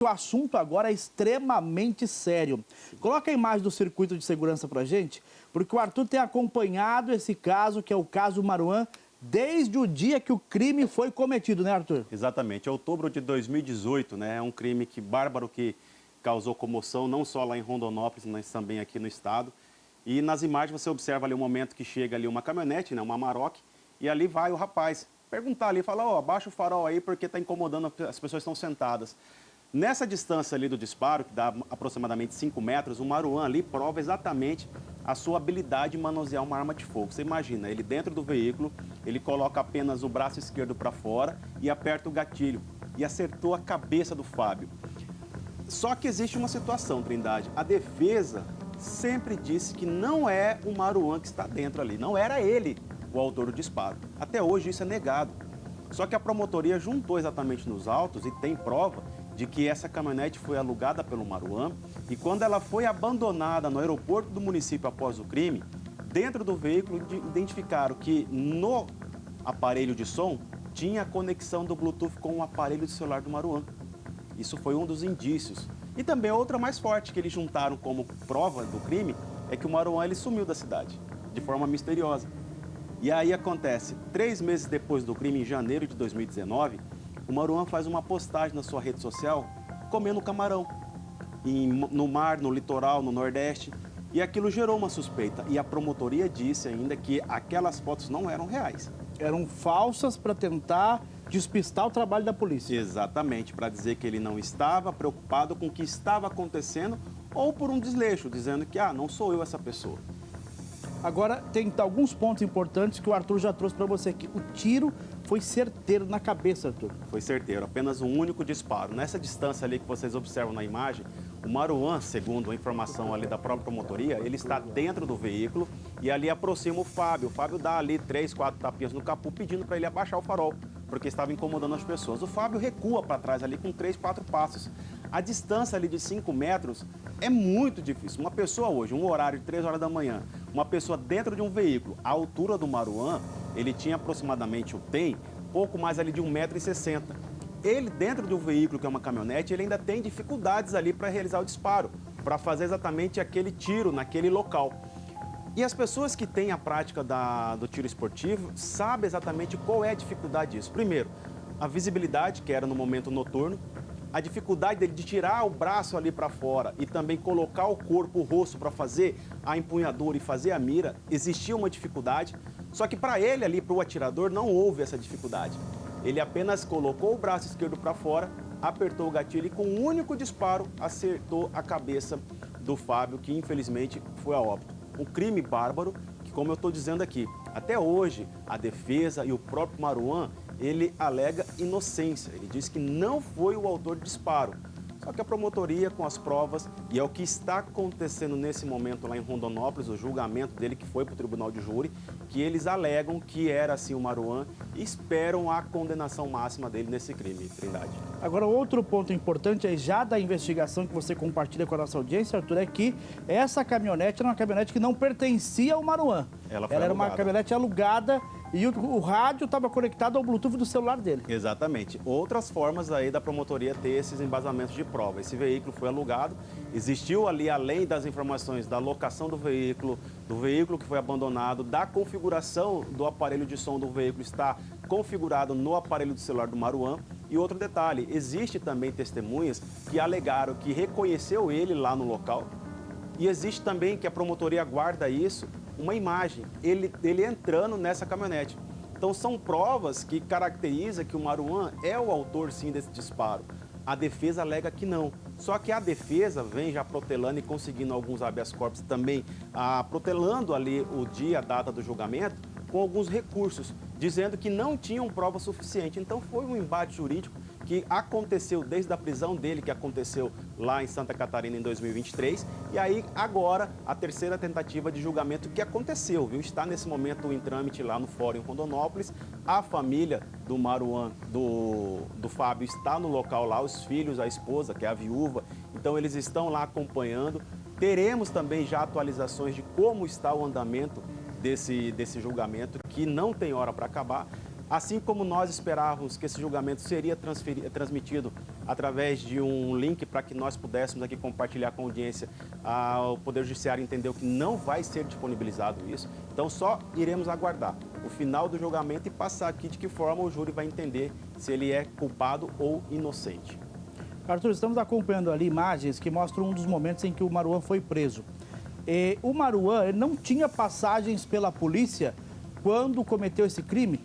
O assunto agora é extremamente sério. Coloca a imagem do circuito de segurança pra gente, porque o Arthur tem acompanhado esse caso, que é o caso Maruan, desde o dia que o crime foi cometido, né, Arthur? Exatamente. Em outubro de 2018, né, é um crime bárbaro que causou comoção, não só lá em Rondonópolis, mas também aqui no estado. E nas imagens você observa ali o momento que chega ali uma caminhonete, né, uma Amarok, e ali vai o rapaz perguntar ali, fala, ó, abaixa o farol aí porque está incomodando, as pessoas estão sentadas. Nessa distância ali do disparo, que dá aproximadamente 5 metros, o Maruan ali prova exatamente a sua habilidade de manusear uma arma de fogo. Você imagina, ele dentro do veículo, ele coloca apenas o braço esquerdo para fora e aperta o gatilho. E acertou a cabeça do Fábio. Só que existe uma situação, Trindade. A defesa sempre disse que não é o Maruan que está dentro ali. Não era ele o autor do disparo. Até hoje isso é negado. Só que a promotoria juntou exatamente nos autos e tem prova de que essa caminhonete foi alugada pelo Maruan e quando ela foi abandonada no aeroporto do município após o crime, dentro do veículo identificaram que no aparelho de som tinha a conexão do Bluetooth com o aparelho de celular do Maruan. Isso foi um dos indícios. E também outra mais forte que eles juntaram como prova do crime é que o Maruan ele sumiu da cidade, de forma misteriosa. E aí acontece, 3 meses depois do crime, em janeiro de 2019, o Maruan faz uma postagem na sua rede social comendo camarão no mar, no litoral, no Nordeste. E aquilo gerou uma suspeita. E a promotoria disse ainda que aquelas fotos não eram reais. Eram falsas para tentar despistar o trabalho da polícia. Exatamente, para dizer que ele não estava preocupado com o que estava acontecendo ou por um desleixo, dizendo que, não sou eu essa pessoa. Agora, tem alguns pontos importantes que o Arthur já trouxe para você aqui. O tiro foi certeiro na cabeça, Arthur. Foi certeiro, apenas um único disparo. Nessa distância ali que vocês observam na imagem, o Maruan, segundo a informação ali da própria promotoria, ele está dentro do veículo e ali aproxima o Fábio. O Fábio dá ali 3, 4 tapinhas no capô pedindo para ele abaixar o farol, porque estava incomodando as pessoas. O Fábio recua para trás ali com 3, 4 passos. A distância ali de 5 metros é muito difícil. Uma pessoa hoje, um horário de 3 horas da manhã, uma pessoa dentro de um veículo, a altura do Maruan, ele tinha aproximadamente, pouco mais ali de 1,60 m. Ele dentro de um veículo que é uma caminhonete, ele ainda tem dificuldades ali para realizar o disparo, para fazer exatamente aquele tiro naquele local. E as pessoas que têm a prática do tiro esportivo sabem exatamente qual é a dificuldade disso. Primeiro, a visibilidade, que era no momento noturno, a dificuldade dele de tirar o braço ali para fora e também colocar o corpo, o rosto para fazer a empunhadura e fazer a mira, existia uma dificuldade. Só que para ele ali, para o atirador, não houve essa dificuldade. Ele apenas colocou o braço esquerdo para fora, apertou o gatilho e com um único disparo acertou a cabeça do Fábio, que infelizmente foi a óbito. Um crime bárbaro que, como eu estou dizendo aqui, até hoje a defesa e o próprio Maruan, ele alega inocência. Ele diz que não foi o autor do disparo. Só que a promotoria, com as provas, e é o que está acontecendo nesse momento lá em Rondonópolis, o julgamento dele que foi para o tribunal de júri, que eles alegam que era assim o Maruan e esperam a condenação máxima dele nesse crime, Trindade. Agora, outro ponto importante é já da investigação que você compartilha com a nossa audiência, Arthur, é que essa caminhonete era uma caminhonete que não pertencia ao Maruan. Ela era uma caminhonete alugada e o rádio estava conectado ao Bluetooth do celular dele. Exatamente. Outras formas aí da promotoria ter esses embasamentos de prova. Esse veículo foi alugado, existiu ali, além das informações da locação do veículo que foi abandonado, da configuração do aparelho de som do veículo está configurado no aparelho do celular do Maruan. E outro detalhe, existe também testemunhas que alegaram que reconheceu ele lá no local. E existe também que a promotoria guarda isso, uma imagem, ele entrando nessa caminhonete. Então são provas que caracterizam que o Maruan é o autor sim desse disparo. A defesa alega que não. Só que a defesa vem já protelando e conseguindo alguns habeas corpus também, protelando ali o dia, a data do julgamento, com alguns recursos, dizendo que não tinham prova suficiente. Então foi um embate jurídico que aconteceu desde a prisão dele, que aconteceu lá em Santa Catarina em 2023, e aí agora a terceira tentativa de julgamento que aconteceu, viu? Está nesse momento em trâmite lá no Fórum em Rondonópolis. A família do Maruan, do Fábio, está no local lá, os filhos, a esposa, que é a viúva, então eles estão lá acompanhando. Teremos também já atualizações de como está o andamento desse julgamento, que não tem hora para acabar. Assim como nós esperávamos que esse julgamento seria transmitido através de um link para que nós pudéssemos aqui compartilhar com a audiência. O Poder Judiciário entendeu que não vai ser disponibilizado isso, então só iremos aguardar o final do julgamento e passar aqui de que forma o júri vai entender se ele é culpado ou inocente. Arthur, estamos acompanhando ali imagens que mostram um dos momentos em que o Maruan foi preso. O Maruan ele não tinha passagens pela polícia quando cometeu esse crime?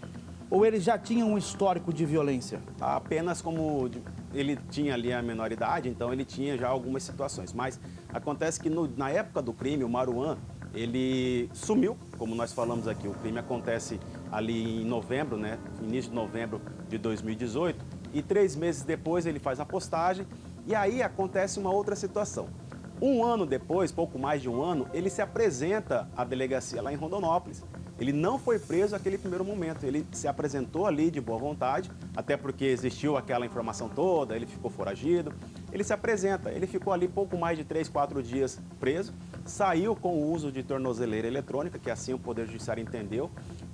Ou ele já tinha um histórico de violência? Apenas como ele tinha ali a menoridade, então ele tinha já algumas situações. Mas acontece que na época do crime, o Maruan, ele sumiu, como nós falamos aqui. O crime acontece ali em novembro, né? Início de novembro de 2018. E 3 meses depois ele faz a postagem. E aí acontece uma outra situação. Um ano depois, pouco mais de um ano, ele se apresenta à delegacia lá em Rondonópolis. Ele não foi preso naquele primeiro momento, ele se apresentou ali de boa vontade, até porque existiu aquela informação toda, ele ficou foragido. Ele se apresenta, ele ficou ali pouco mais de 3, 4 dias preso, saiu com o uso de tornozeleira eletrônica, que assim o Poder Judiciário entendeu.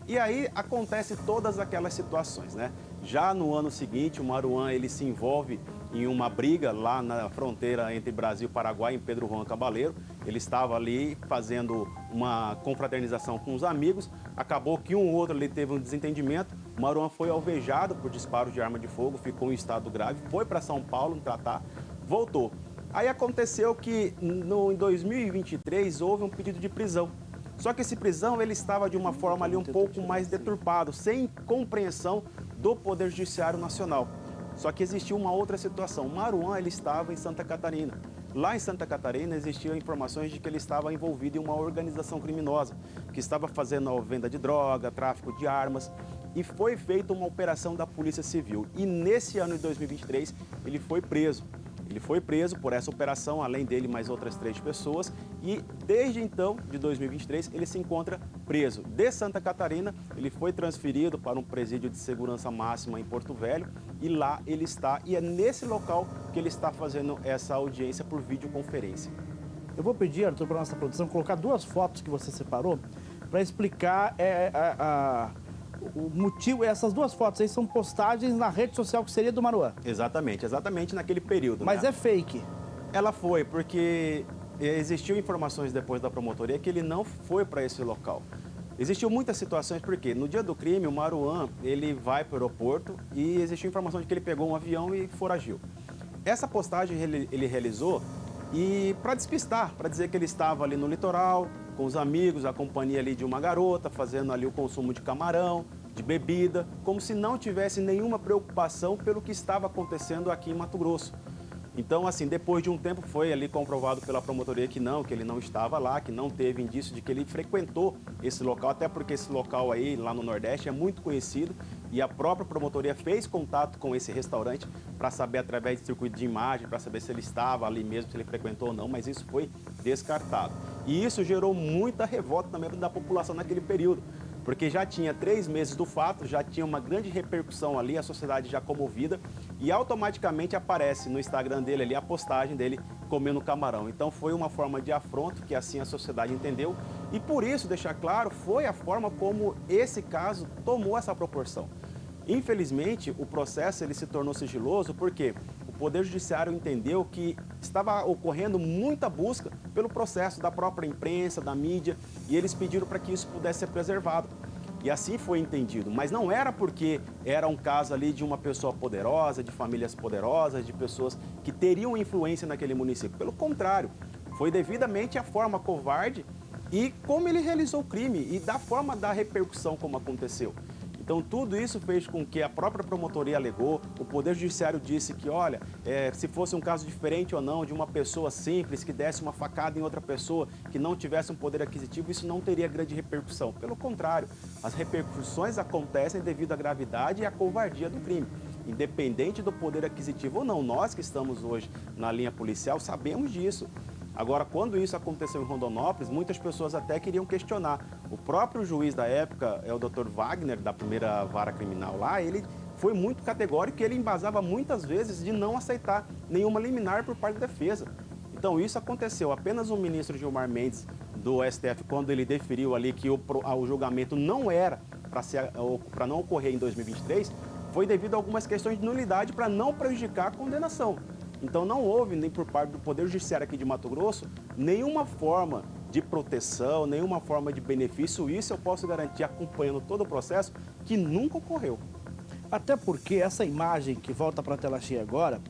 E aí acontece todas aquelas situações, né? Já no ano seguinte, o Maruan ele se envolve em uma briga lá na fronteira entre Brasil e Paraguai, em Pedro Juan Cabaleiro. Ele estava ali fazendo uma confraternização com os amigos, acabou que um ou outro ali teve um desentendimento. O Maruan foi alvejado por disparos de arma de fogo, ficou em estado grave, foi para São Paulo tratar, voltou. Aí aconteceu que em 2023 houve um pedido de prisão. Só que esse prisão ele estava de uma forma ali um pouco mais deturpado, sem compreensão do Poder Judiciário Nacional. Só que existiu uma outra situação. O Maruan ele estava em Santa Catarina. Lá em Santa Catarina existiam informações de que ele estava envolvido em uma organização criminosa, que estava fazendo a venda de droga, tráfico de armas, e foi feita uma operação da Polícia Civil. E nesse ano de 2023 ele foi preso. Ele foi preso por essa operação, além dele mais outras 3 pessoas, e desde então, de 2023, ele se encontra preso. De Santa Catarina, ele foi transferido para um presídio de segurança máxima em Porto Velho, e lá ele está, e é nesse local que ele está fazendo essa audiência por videoconferência. Eu vou pedir, Arthur, para a nossa produção, colocar 2 fotos que você separou para explicar o motivo. Essas 2 fotos aí são postagens na rede social que seria do Maruan. Exatamente naquele período. Mas né? É fake. Ela foi, porque existiu informações depois da promotoria que ele não foi para esse local. Existiu muitas situações, porque no dia do crime, o Maruan, ele vai para o aeroporto e existiu informação de que ele pegou um avião e foragiu. Essa postagem ele realizou e para despistar, para dizer que ele estava ali no litoral, com os amigos, a companhia ali de uma garota, fazendo ali o consumo de camarão, de bebida, como se não tivesse nenhuma preocupação pelo que estava acontecendo aqui em Mato Grosso. Então, assim, depois de um tempo foi ali comprovado pela promotoria que ele não estava lá, que não teve indício de que ele frequentou esse local, até porque esse local aí, lá no Nordeste, é muito conhecido e a própria promotoria fez contato com esse restaurante para saber, através de circuito de imagem, para saber se ele estava ali mesmo, se ele frequentou ou não, mas isso foi descartado. E isso gerou muita revolta também da população naquele período, porque já tinha 3 meses do fato, já tinha uma grande repercussão ali, a sociedade já comovida, e automaticamente aparece no Instagram dele ali a postagem dele comendo camarão. Então foi uma forma de afronto que assim a sociedade entendeu, e por isso, deixar claro, foi a forma como esse caso tomou essa proporção. Infelizmente, o processo ele se tornou sigiloso porque o Poder Judiciário entendeu que estava ocorrendo muita busca pelo processo da própria imprensa, da mídia, e eles pediram para que isso pudesse ser preservado. E assim foi entendido, mas não era porque era um caso ali de uma pessoa poderosa, de famílias poderosas, de pessoas que teriam influência naquele município. Pelo contrário, foi devidamente a forma covarde e como ele realizou o crime e da forma da repercussão como aconteceu. Então, tudo isso fez com que a própria promotoria alegou, o Poder Judiciário disse que, olha, se fosse um caso diferente ou não, de uma pessoa simples que desse uma facada em outra pessoa, que não tivesse um poder aquisitivo, isso não teria grande repercussão. Pelo contrário, as repercussões acontecem devido à gravidade e à covardia do crime. Independente do poder aquisitivo ou não, nós que estamos hoje na linha policial sabemos disso. Agora, quando isso aconteceu em Rondonópolis, muitas pessoas até queriam questionar. O próprio juiz da época, o Dr. Wagner, da primeira vara criminal lá, ele foi muito categórico e ele embasava muitas vezes de não aceitar nenhuma liminar por parte da defesa. Então, isso aconteceu. Apenas o ministro Gilmar Mendes, do STF, quando ele deferiu ali que o julgamento não era para não ocorrer em 2023, foi devido a algumas questões de nulidade para não prejudicar a condenação. Então não houve, nem por parte do Poder Judiciário aqui de Mato Grosso, nenhuma forma de proteção, nenhuma forma de benefício. Isso eu posso garantir, acompanhando todo o processo, que nunca ocorreu. Até porque essa imagem que volta para a tela cheia agora,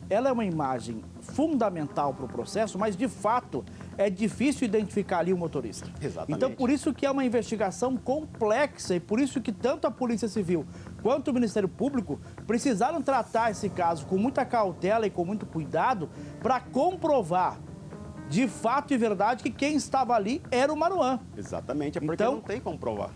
ela é uma imagem fundamental para o processo, mas de fato é difícil identificar ali o motorista. Exatamente. Então por isso que é uma investigação complexa e por isso que tanto a Polícia Civil quanto o Ministério Público precisaram tratar esse caso com muita cautela e com muito cuidado para comprovar de fato e verdade que quem estava ali era o Maruan. Exatamente, é porque então, não tem como provar.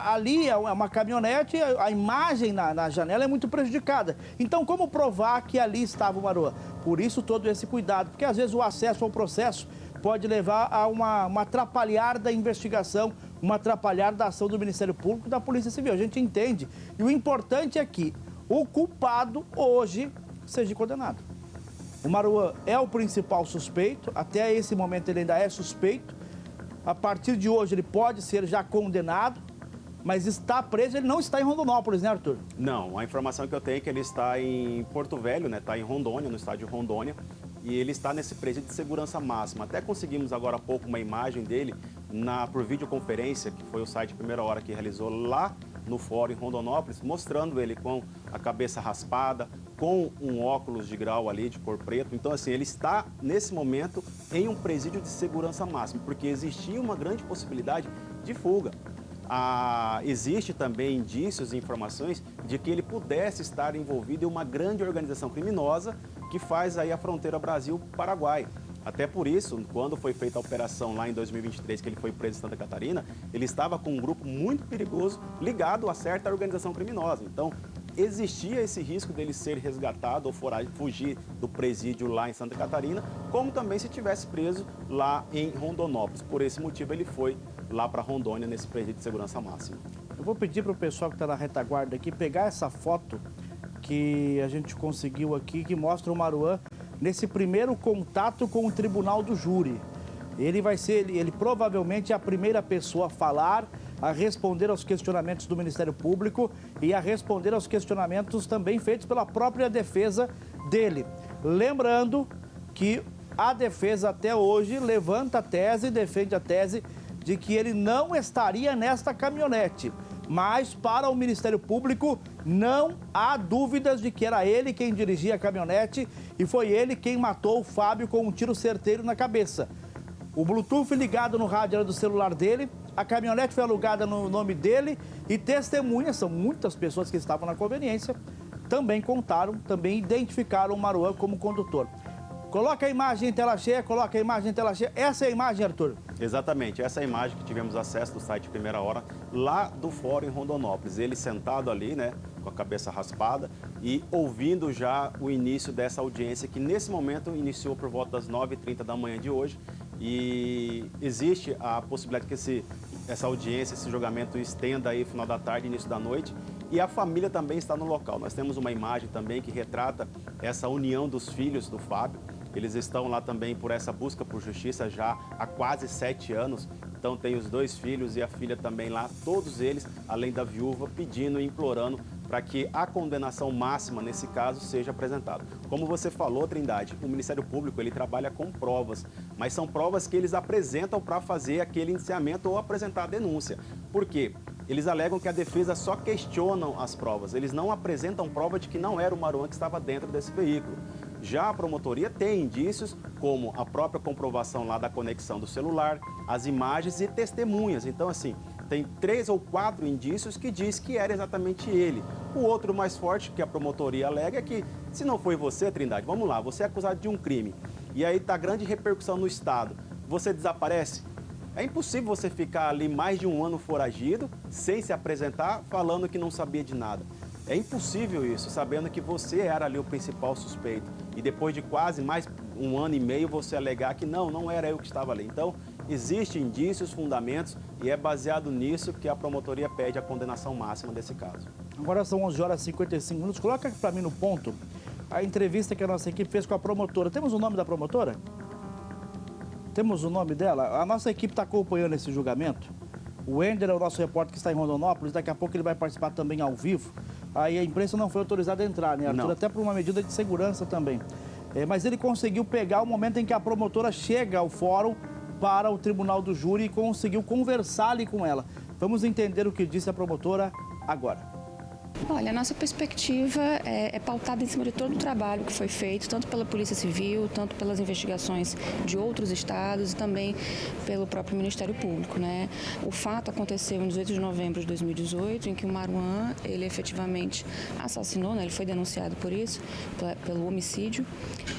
Ali é uma caminhonete, a imagem na janela é muito prejudicada. Então, como provar que ali estava o Maruan? Por isso, todo esse cuidado, porque às vezes o acesso ao processo pode levar a uma atrapalhar da investigação, uma atrapalhar da ação do Ministério Público e da Polícia Civil. A gente entende. E o importante é que o culpado hoje seja condenado. O Maruan é o principal suspeito, até esse momento ele ainda é suspeito. A partir de hoje ele pode ser já condenado, mas está preso, ele não está em Rondonópolis, né, Arthur? Não, a informação que eu tenho é que ele está em Porto Velho, né? Está em Rondônia, no estádio Rondônia, e ele está nesse presídio de segurança máxima. Até conseguimos agora há pouco uma imagem dele por videoconferência, que foi o site Primeira Hora que realizou lá no fórum em Rondonópolis, mostrando ele com a cabeça raspada, com um óculos de grau ali, de cor preto. Então, assim, ele está, nesse momento, em um presídio de segurança máxima, porque existia uma grande possibilidade de fuga. Existe também indícios e informações de que ele pudesse estar envolvido em uma grande organização criminosa que faz aí a fronteira Brasil-Paraguai. Até por isso, quando foi feita a operação lá em 2023, que ele foi preso em Santa Catarina, ele estava com um grupo muito perigoso ligado a certa organização criminosa. Então, existia esse risco dele ser resgatado ou fugir do presídio lá em Santa Catarina, como também se tivesse preso lá em Rondonópolis. Por esse motivo, ele foi lá para Rondônia, nesse presídio de segurança máxima. Eu vou pedir para o pessoal que está na retaguarda aqui pegar essa foto que a gente conseguiu aqui, que mostra o Maruan nesse primeiro contato com o tribunal do júri. Ele provavelmente é a primeira pessoa a falar, a responder aos questionamentos do Ministério Público e a responder aos questionamentos também feitos pela própria defesa dele. Lembrando que a defesa até hoje levanta a tese, defende a tese de que ele não estaria nesta caminhonete. Mas para o Ministério Público não há dúvidas de que era ele quem dirigia a caminhonete e foi ele quem matou o Fábio com um tiro certeiro na cabeça. O Bluetooth ligado no rádio era do celular dele, a caminhonete foi alugada no nome dele e testemunhas, são muitas pessoas que estavam na conveniência, também contaram, também identificaram o Maruan como condutor. Coloca a imagem em tela cheia, coloca a imagem em tela cheia. Essa é a imagem, Arthur? Exatamente, essa é a imagem que tivemos acesso do site Primeira Hora, lá do fórum em Rondonópolis. Ele sentado ali, né, com a cabeça raspada e ouvindo já o início dessa audiência, que nesse momento iniciou por volta das 9h30 da manhã de hoje. E existe a possibilidade que essa audiência, esse julgamento estenda aí final da tarde, início da noite. E a família também está no local. Nós temos uma imagem também que retrata essa união dos filhos do Fábio. Eles estão lá também por essa busca por justiça já há quase 7 anos. Então tem os 2 filhos e a filha também lá, todos eles, além da viúva, pedindo e implorando para que a condenação máxima nesse caso seja apresentada. Como você falou, Trindade, o Ministério Público ele trabalha com provas, mas são provas que eles apresentam para fazer aquele indiciamento ou apresentar a denúncia. Por quê? Eles alegam que a defesa só questionam as provas, eles não apresentam prova de que não era o Maruan que estava dentro desse veículo. Já a promotoria tem indícios, como a própria comprovação lá da conexão do celular, as imagens e testemunhas. Então, assim, tem 3 ou 4 indícios que diz que era exatamente ele. O outro mais forte que a promotoria alega é que, se não foi você, Trindade, vamos lá, você é acusado de um crime, e aí está grande repercussão no Estado, você desaparece? É impossível você ficar ali mais de um ano foragido, sem se apresentar, falando que não sabia de nada. É impossível isso, sabendo que você era ali o principal suspeito. E depois de quase mais 1 ano e meio, você alegar que não era eu que estava ali. Então, existem indícios, fundamentos, e é baseado nisso que a promotoria pede a condenação máxima desse caso. Agora são 11h55. Coloca para mim no ponto a entrevista que a nossa equipe fez com a promotora. Temos o nome da promotora? Temos o nome dela? A nossa equipe está acompanhando esse julgamento. O Ender é o nosso repórter que está em Rondonópolis. Daqui a pouco ele vai participar também ao vivo. aí a imprensa não foi autorizada a entrar, né, Arthur? Não. Até por uma medida de segurança também. Mas ele conseguiu pegar o momento em que a promotora chega ao fórum para o tribunal do júri e conseguiu conversar ali com ela. Vamos entender o que disse a promotora agora. Olha, a nossa perspectiva é pautada em cima de todo o trabalho que foi feito, tanto pela Polícia Civil, tanto pelas investigações de outros estados e também pelo próprio Ministério Público, né? O fato aconteceu em 18 de novembro de 2018, em que o Maruan, ele efetivamente assassinou, né? Ele foi denunciado por isso, pelo homicídio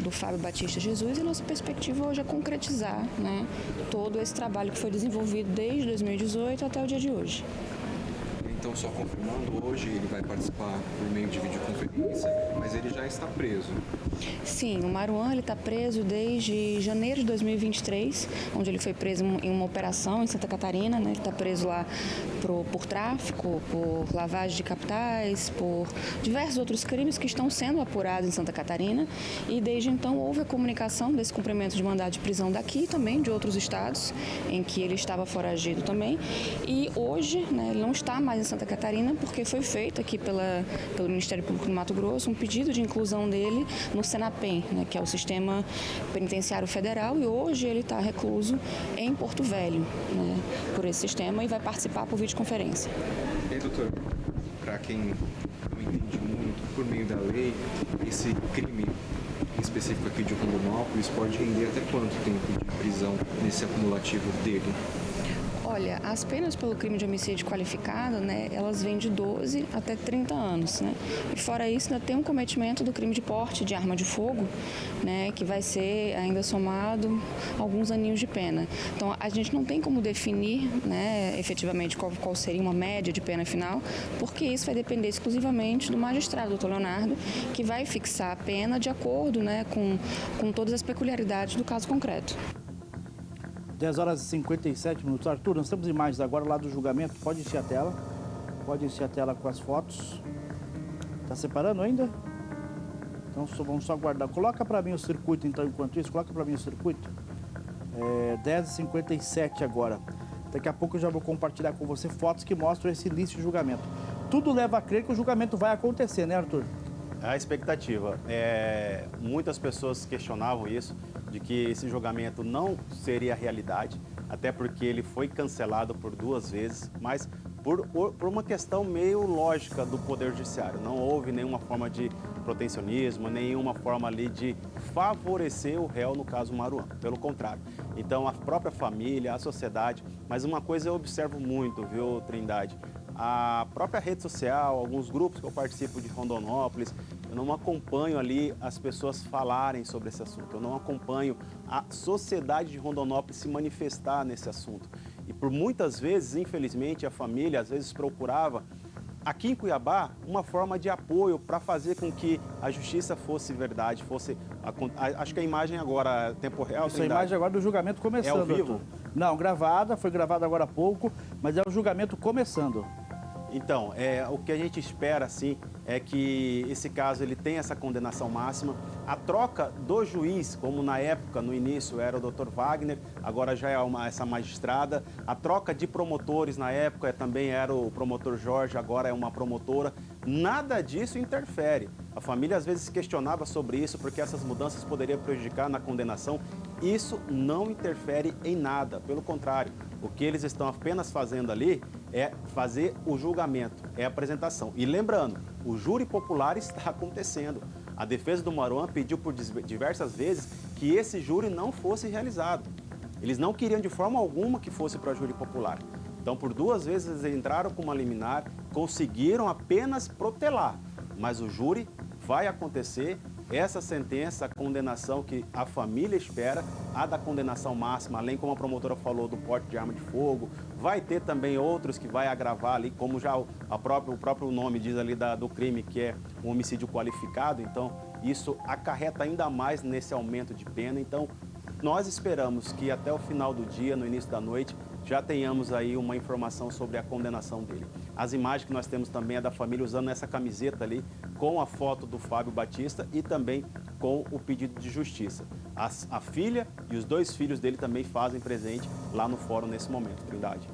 do Fábio Batista Jesus, e a nossa perspectiva hoje é concretizar, né, todo esse trabalho que foi desenvolvido desde 2018 até o dia de hoje. Então, só confirmando, hoje ele vai participar por meio de videoconferência, mas ele já está preso. Sim, o Maruan ele está preso desde janeiro de 2023, onde ele foi preso em uma operação em Santa Catarina, né? Ele está preso lá por tráfico, por lavagem de capitais, por diversos outros crimes que estão sendo apurados em Santa Catarina, e desde então houve a comunicação desse cumprimento de mandado de prisão daqui e também de outros estados em que ele estava foragido também, e hoje, né, ele não está mais em Santa Catarina porque foi feito aqui pelo Ministério Público do Mato Grosso um pedido de inclusão dele no Senapem, né, que é o Sistema Penitenciário Federal, e hoje ele está recluso em Porto Velho, né, por esse sistema, e vai participar por videoconferência. E aí, doutor, para quem não entende muito, por meio da lei, esse crime em específico aqui de Rondonópolis pode render até quanto tempo de prisão nesse acumulativo dele? Olha, as penas pelo crime de homicídio qualificado, né, elas vêm de 12 até 30 anos, né? E fora isso, ainda tem um cometimento do crime de porte de arma de fogo, né, que vai ser ainda somado alguns aninhos de pena. Então, a gente não tem como definir, né, efetivamente qual seria uma média de pena final, porque isso vai depender exclusivamente do magistrado, doutor Leonardo, que vai fixar a pena de acordo, né, com todas as peculiaridades do caso concreto. 10 horas e 57 minutos. Arthur, nós temos imagens agora lá do julgamento. Pode encher a tela. Pode encher a tela com as fotos. Tá separando ainda? Então vamos só aguardar. Coloca para mim o circuito, então, enquanto isso. Coloca para mim o circuito. 10h57 agora. Daqui a pouco eu já vou compartilhar com você fotos que mostram esse início de julgamento. Tudo leva a crer que o julgamento vai acontecer, né, Arthur? A expectativa. Muitas pessoas questionavam isso, de que esse julgamento não seria realidade, até porque ele foi cancelado por 2 vezes, mas por uma questão meio lógica do Poder Judiciário. Não houve nenhuma forma de protecionismo, nenhuma forma ali de favorecer o réu, no caso Maruan. Pelo contrário. Então, a própria família, a sociedade, mas uma coisa eu observo muito, viu, Trindade? A própria rede social, alguns grupos que eu participo de Rondonópolis, eu não acompanho ali as pessoas falarem sobre esse assunto. Eu não acompanho a sociedade de Rondonópolis se manifestar nesse assunto. E por muitas vezes, infelizmente, a família às vezes procurava aqui em Cuiabá uma forma de apoio para fazer com que a justiça fosse verdade, fosse... Acho que a imagem agora é tempo real. Essa imagem agora do julgamento começando. É ao vivo? Arthur. Não, gravada, foi gravada agora há pouco, mas é o julgamento começando. Então, o que a gente espera, assim, é que esse caso ele tenha essa condenação máxima. A troca do juiz, como na época, no início, era o Dr. Wagner, agora já é essa magistrada. A troca de promotores, na época, também era o promotor Jorge, agora é uma promotora. Nada disso interfere. A família, às vezes, questionava sobre isso, porque essas mudanças poderiam prejudicar na condenação. Isso não interfere em nada, pelo contrário. O que eles estão apenas fazendo ali é fazer o julgamento, é a apresentação. E lembrando, o júri popular está acontecendo. A defesa do Maruan pediu por diversas vezes que esse júri não fosse realizado. Eles não queriam de forma alguma que fosse para júri popular. Então, por 2 vezes eles entraram com uma liminar, conseguiram apenas protelar. Mas o júri vai acontecer. Essa sentença, a condenação que a família espera, a da condenação máxima, além, como a promotora falou, do porte de arma de fogo, vai ter também outros que vai agravar ali, como já o próprio nome diz ali do crime, que é um homicídio qualificado. Então, isso acarreta ainda mais nesse aumento de pena. Então, nós esperamos que até o final do dia, no início da noite, já tenhamos aí uma informação sobre a condenação dele. As imagens que nós temos também é da família usando essa camiseta ali, com a foto do Fábio Batista e também com o pedido de justiça. A filha e os 2 filhos dele também fazem presente lá no fórum nesse momento, Trindade.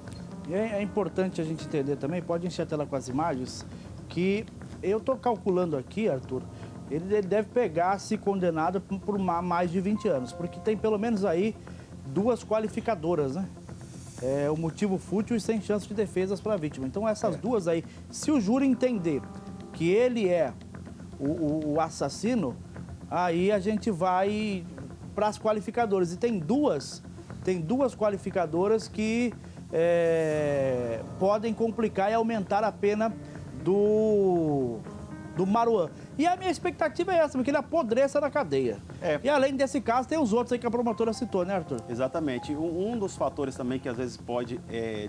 E é importante a gente entender também, pode encher a tela com as imagens, que Eu estou calculando aqui, Arthur, ele deve pegar, se condenado, por mais de 20 anos, porque tem pelo menos aí 2 qualificadoras, né? O motivo fútil e sem chance de defesas para a vítima. Então essas 2 aí, se o júri entender que ele é o assassino, aí a gente vai para as qualificadoras. E tem duas qualificadoras que podem complicar e aumentar a pena do Maruan. E a minha expectativa é essa, porque ele apodreça na cadeia. E além desse caso, tem os outros aí que a promotora citou, né, Arthur? Exatamente. Um dos fatores também que às vezes pode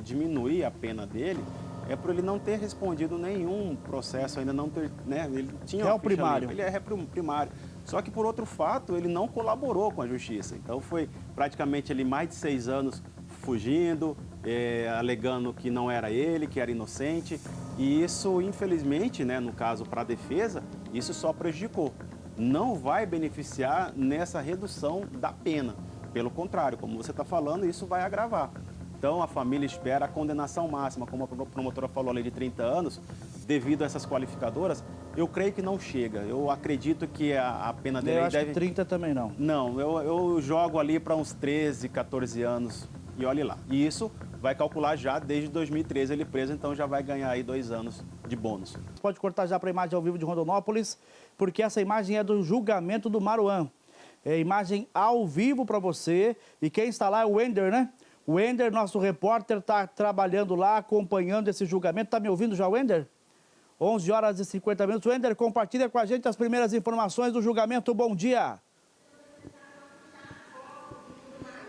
diminuir a pena dele é por ele não ter respondido nenhum processo, ainda não ter, né? Ele tinha réu primário. Ele é réu primário. Só que por outro fato, ele não colaborou com a justiça. Então foi praticamente ele mais de 6 anos fugindo, alegando que não era ele, que era inocente. E isso, infelizmente, né, no caso para a defesa, isso só prejudicou. Não vai beneficiar nessa redução da pena. Pelo contrário, como você está falando, isso vai agravar. Então a família espera a condenação máxima, como a promotora falou ali, de 30 anos, devido a essas qualificadoras. Eu creio que não chega. Eu acredito que a pena dele acho que 30 também não. Não, eu jogo ali para uns 13, 14 anos e olhe lá. E isso vai calcular já desde 2013 ele preso, então já vai ganhar aí 2 anos de bônus. Pode cortar já para a imagem ao vivo de Rondonópolis, porque essa imagem é do julgamento do Maruan. É imagem ao vivo para você. E quem está lá é o Wender, né? O Wender, nosso repórter, está trabalhando lá, acompanhando esse julgamento. Está me ouvindo já, Wender? 11 horas e 50 minutos. Wender, compartilha com a gente as primeiras informações do julgamento. Bom dia.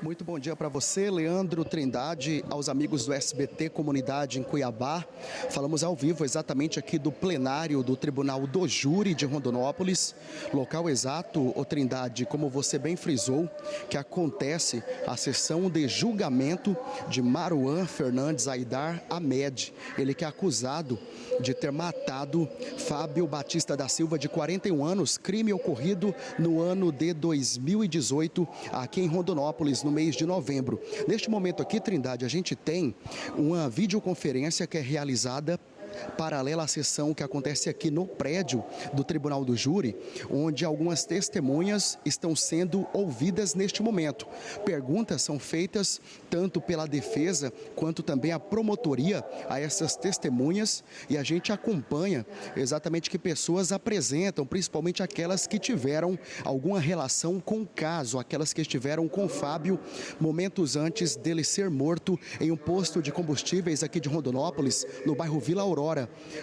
Muito bom dia para você, Leandro Trindade, aos amigos do SBT Comunidade em Cuiabá. Falamos ao vivo exatamente aqui do plenário do Tribunal do Júri de Rondonópolis. Local exato, o Trindade, como você bem frisou, que acontece a sessão de julgamento de Maruan Fernandes Aidar Ahmed. Ele que é acusado de ter matado Fábio Batista da Silva, de 41 anos, crime ocorrido no ano de 2018, aqui em Rondonópolis, no mês de novembro. Neste momento aqui, Trindade, a gente tem uma videoconferência que é realizada paralela à sessão que acontece aqui no prédio do Tribunal do Júri, onde algumas testemunhas estão sendo ouvidas neste momento. Perguntas são feitas tanto pela defesa quanto também a promotoria a essas testemunhas, e a gente acompanha exatamente que pessoas apresentam, principalmente aquelas que tiveram alguma relação com o caso, aquelas que estiveram com o Fábio momentos antes dele ser morto em um posto de combustíveis aqui de Rondonópolis, no bairro Vila Aurora.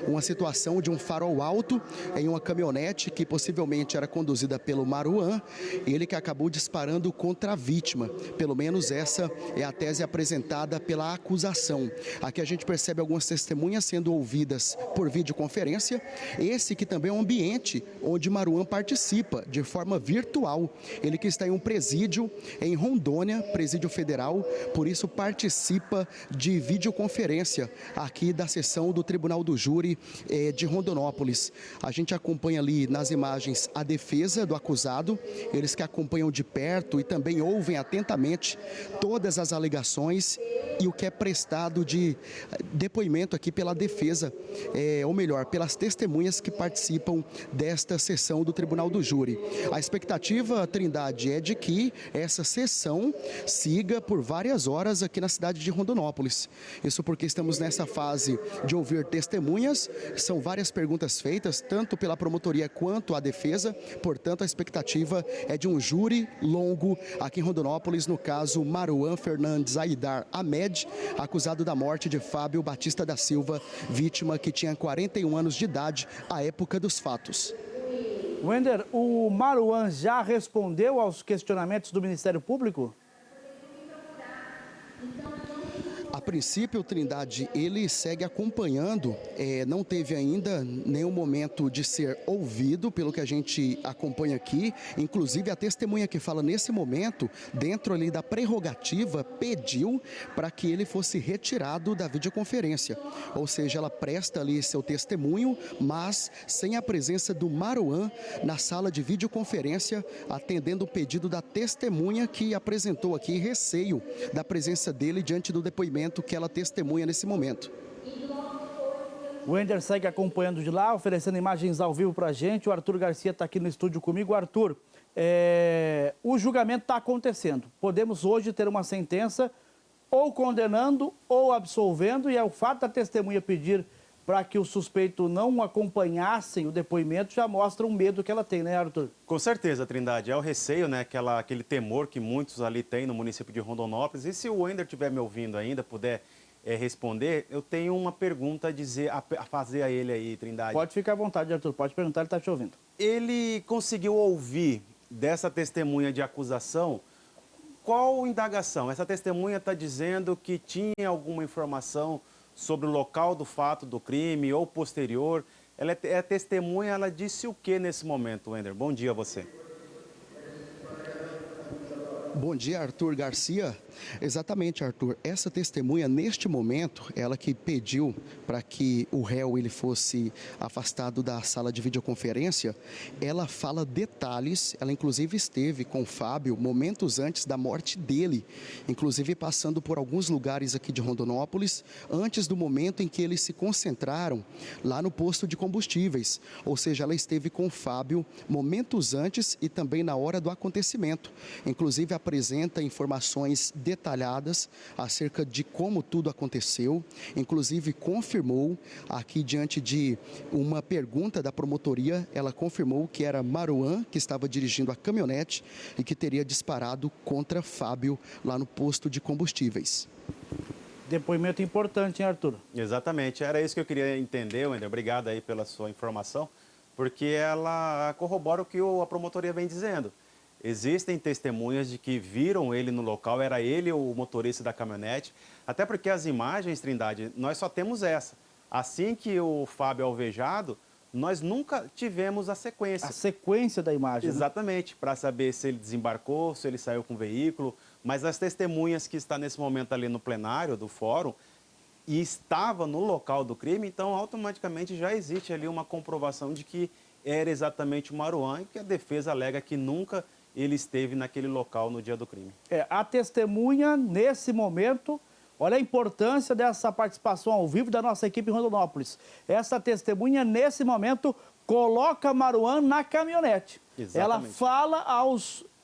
Uma situação de um farol alto em uma caminhonete que possivelmente era conduzida pelo Maruan, ele que acabou disparando contra a vítima. Pelo menos essa é a tese apresentada pela acusação. Aqui a gente percebe algumas testemunhas sendo ouvidas por videoconferência, esse que também é um ambiente onde Maruan participa de forma virtual. Ele que está em um presídio em Rondônia, presídio federal, por isso participa de videoconferência aqui da sessão do Tribunal do Júri de Rondonópolis. A gente acompanha ali nas imagens a defesa do acusado, eles que acompanham de perto e também ouvem atentamente todas as alegações e o que é prestado de depoimento aqui pela defesa, ou melhor, pelas testemunhas que participam desta sessão do Tribunal do Júri. A expectativa, Trindade, é de que essa sessão siga por várias horas aqui na cidade de Rondonópolis. Isso porque estamos nessa fase de ouvir testemunhas, são várias perguntas feitas, tanto pela promotoria quanto a defesa, portanto a expectativa é de um júri longo aqui em Rondonópolis, no caso Maruan Fernandes Aidar Ahmed, acusado da morte de Fábio Batista da Silva, vítima que tinha 41 anos de idade à época dos fatos. Wender, o Maruan já respondeu aos questionamentos do Ministério Público? A princípio, Trindade, ele segue acompanhando, não teve ainda nenhum momento de ser ouvido, pelo que a gente acompanha aqui. Inclusive, a testemunha que fala nesse momento, dentro ali da prerrogativa, pediu para que ele fosse retirado da videoconferência. Ou seja, ela presta ali seu testemunho, mas sem a presença do Maruan na sala de videoconferência, atendendo o pedido da testemunha que apresentou aqui receio da presença dele diante do depoimento que ela testemunha nesse momento. O Wender segue acompanhando de lá, oferecendo imagens ao vivo para a gente. O Arthur Garcia está aqui no estúdio comigo. Arthur, o julgamento está acontecendo. Podemos hoje ter uma sentença ou condenando ou absolvendo, e é o fato da testemunha pedir para que o suspeito não acompanhassem o depoimento já mostra o medo que ela tem, né, Arthur? Com certeza, Trindade. É o receio, né? Aquele temor que muitos ali têm no município de Rondonópolis. E se o Wender estiver me ouvindo ainda, puder responder, eu tenho uma pergunta a fazer a ele aí, Trindade. Pode ficar à vontade, Arthur. Pode perguntar, ele está te ouvindo. Ele conseguiu ouvir dessa testemunha de acusação qual indagação? Essa testemunha está dizendo que tinha alguma informação sobre o local do fato do crime ou posterior. Ela é testemunha, ela disse o que nesse momento, Wender? Bom dia a você. Bom dia, Arthur Garcia. Exatamente, Arthur. Essa testemunha, neste momento, ela que pediu para que o réu ele fosse afastado da sala de videoconferência, ela fala detalhes, ela inclusive esteve com o Fábio momentos antes da morte dele, inclusive passando por alguns lugares aqui de Rondonópolis, antes do momento em que eles se concentraram lá no posto de combustíveis. Ou seja, ela esteve com o Fábio momentos antes e também na hora do acontecimento. Inclusive apresenta informações detalhadas acerca de como tudo aconteceu, inclusive confirmou aqui diante de uma pergunta da promotoria, ela confirmou que era Maruan que estava dirigindo a caminhonete e que teria disparado contra Fábio lá no posto de combustíveis. Depoimento importante, hein, Arthur? Exatamente, era isso que eu queria entender, Wender. Obrigado aí pela sua informação, porque ela corrobora o que a promotoria vem dizendo. Existem testemunhas de que viram ele no local, era ele o motorista da caminhonete, até porque as imagens, Trindade, nós só temos essa. Assim que o Fábio é alvejado, nós nunca tivemos a sequência. A sequência da imagem. Exatamente, para saber se ele desembarcou, se ele saiu com o veículo, mas as testemunhas que estão nesse momento ali no plenário do fórum e estava no local do crime, então automaticamente já existe ali uma comprovação de que era exatamente o Maruan e que a defesa alega que nunca ele esteve naquele local no dia do crime. A testemunha, nesse momento, olha a importância dessa participação ao vivo da nossa equipe em Rondonópolis. Essa testemunha, nesse momento, coloca Maruan na caminhonete. Exatamente. Ela fala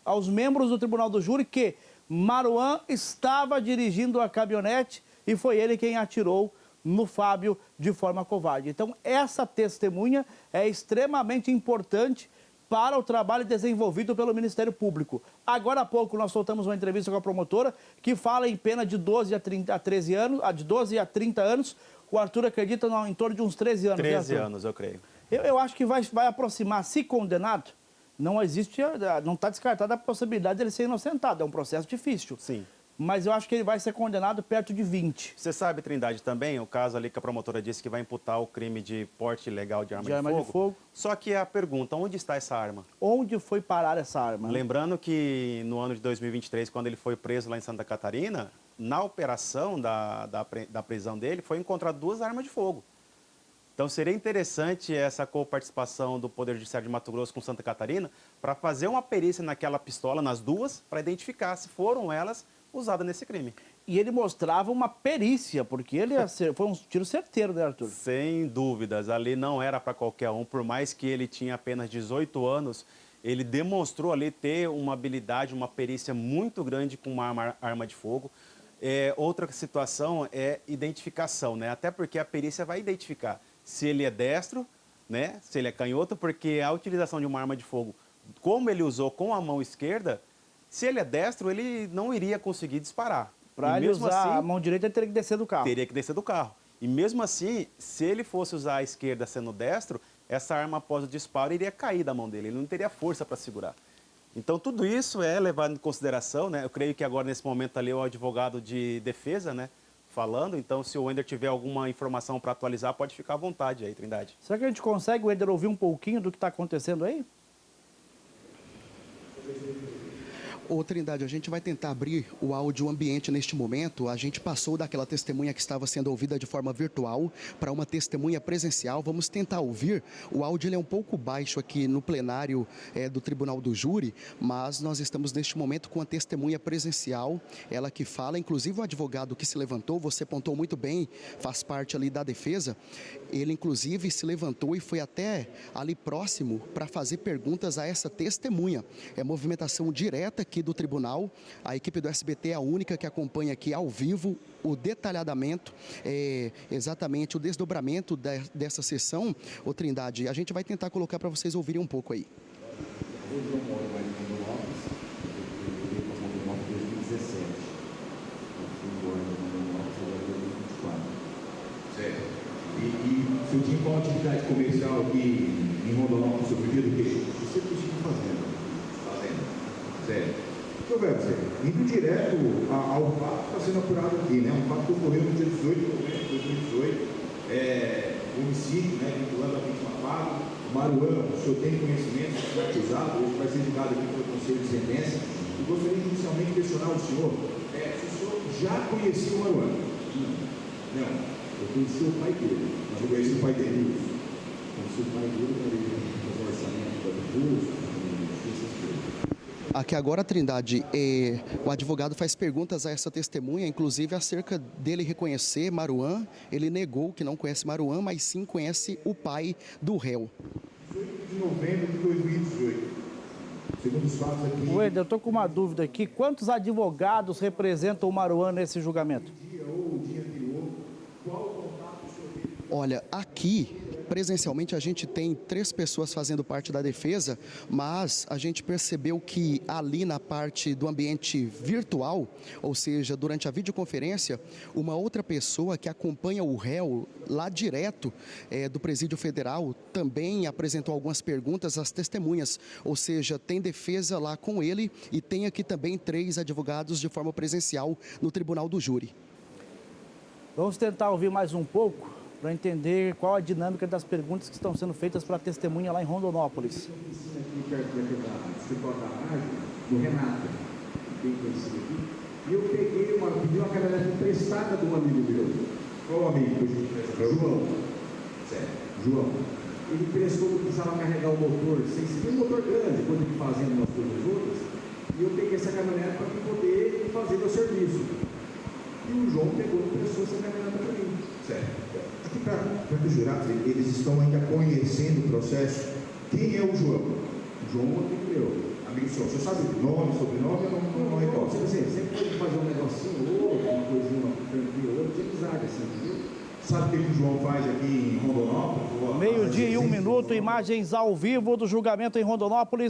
aos membros do Tribunal do Júri que Maruan estava dirigindo a caminhonete e foi ele quem atirou no Fábio de forma covarde. Então, essa testemunha é extremamente importante para o trabalho desenvolvido pelo Ministério Público. Agora há pouco nós soltamos uma entrevista com a promotora que fala em pena de 12 a 13 anos, de 12 a 30 anos. O Arthur acredita em torno de uns 13 anos. 13 né, anos, eu creio. Eu acho que vai aproximar, se condenado, não está descartada a possibilidade de ele ser inocentado. É um processo difícil. Sim. Mas eu acho que ele vai ser condenado perto de 20. Você sabe, Trindade, também, o caso ali que a promotora disse que vai imputar o crime de porte ilegal de arma de fogo. Só que a pergunta, onde está essa arma? Onde foi parar essa arma? Lembrando que no ano de 2023, quando ele foi preso lá em Santa Catarina, na operação da prisão dele, foi encontrado 2 armas de fogo. Então seria interessante essa coparticipação do Poder Judiciário de Mato Grosso com Santa Catarina para fazer uma perícia naquela pistola, nas duas, para identificar se foram elas usadas nesse crime. E ele mostrava uma perícia, porque ele foi um tiro certeiro, né, Arthur? Sem dúvidas, ali não era para qualquer um, por mais que ele tinha apenas 18 anos, ele demonstrou ali ter uma habilidade, uma perícia muito grande com uma arma de fogo. Outra situação é identificação, né? Até porque a perícia vai identificar se ele é destro, né? Se ele é canhoto, porque a utilização de uma arma de fogo, como ele usou com a mão esquerda, se ele é destro, ele não iria conseguir disparar. Para ele usar assim, a mão direita, ele teria que descer do carro. Teria que descer do carro. E mesmo assim, se ele fosse usar a esquerda sendo destro, essa arma após o disparo iria cair da mão dele, ele não teria força para segurar. Então tudo isso é levado em consideração, né? Eu creio que agora nesse momento ali o advogado de defesa, né, falando, então se o Wender tiver alguma informação para atualizar, pode ficar à vontade aí, Trindade. Será que a gente consegue, Wender, ouvir um pouquinho do que está acontecendo aí? Ô Trindade, a gente vai tentar abrir o áudio ambiente neste momento. A gente passou daquela testemunha que estava sendo ouvida de forma virtual para uma testemunha presencial. Vamos tentar ouvir. O áudio ele é um pouco baixo aqui no plenário do Tribunal do Júri, mas nós estamos neste momento com a testemunha presencial, ela que fala, inclusive o advogado que se levantou, você apontou muito bem, faz parte ali da defesa, ele inclusive se levantou e foi até ali próximo para fazer perguntas a essa testemunha. É movimentação direta aqui do tribunal, a equipe do SBT é a única que acompanha aqui ao vivo o detalhamento, exatamente o desdobramento dessa sessão. Ô Trindade, a gente vai tentar colocar para vocês ouvirem um pouco aí. Hoje eu moro lá em Rondonópolis, eu veio para Rondonópolis em 2017. Eu fui embora de Rondonópolis agora em 2024. Certo. E se eu tinha uma atividade comercial aqui em Rondonópolis, eu podia do quê? Você continua fazendo. Certo. O que eu quero dizer? Indo direto ao fato que está sendo apurado aqui, né? Um fato que ocorreu no dia 18 de novembro de 2018, homicídio, né? Vinculando a vítima Fábio. Maruan, o senhor tem conhecimento, o senhor é acusado, hoje vai ser julgado aqui pelo Conselho de Sentença. E gostaria de inicialmente questionar o senhor, se o senhor já conhecia o Maruan? Não. Eu conheci o pai dele. Mas eu conheci o pai dele. Conheci o pai dele para ele fazer o orçamento da recursos, essas coisas. Aqui agora, Trindade, o advogado faz perguntas a essa testemunha, inclusive acerca dele reconhecer Maruan. Ele negou que não conhece Maruan, mas sim conhece o pai do réu. 18 de novembro de 2018. Segundo os fatos aqui... Wender, eu estou com uma dúvida aqui. Quantos advogados representam o Maruan nesse julgamento? Olha, aqui... Presencialmente, a gente tem 3 pessoas fazendo parte da defesa, mas a gente percebeu que ali na parte do ambiente virtual, ou seja, durante a videoconferência, uma outra pessoa que acompanha o réu lá direto do Presídio Federal também apresentou algumas perguntas às testemunhas, ou seja, tem defesa lá com ele e tem aqui também 3 advogados de forma presencial no Tribunal do Júri. Vamos tentar ouvir mais um pouco para entender qual a dinâmica das perguntas que estão sendo feitas para a testemunha lá em Rondonópolis. Aqui perto do escritório da rádio, do Renato, bem conhecido aqui, e eu pedi uma caminhonete emprestada de um amigo meu. Qual amigo? João. Certo. João. Ele emprestou que precisava carregar o motor, um motor grande, coisa de fazenda, umas coisas outras, e eu peguei essa caminhonete para poder fazer meu serviço. E o João pegou e emprestou essa caminhonete para mim. Certo. Aqui para os jurados, eles estão ainda conhecendo o processo. Quem é o João? O João é um amigo meu, amigo seu. Você sabe o nome, sobrenome? Não recordo. Sempre pode fazer um negocinho ou outro, uma coisinha, uma franquia ou outra, amizade, assim, entendeu? Sabe o que o João faz aqui em Rondonópolis? 12:01, imagens ao vivo do julgamento em Rondonópolis.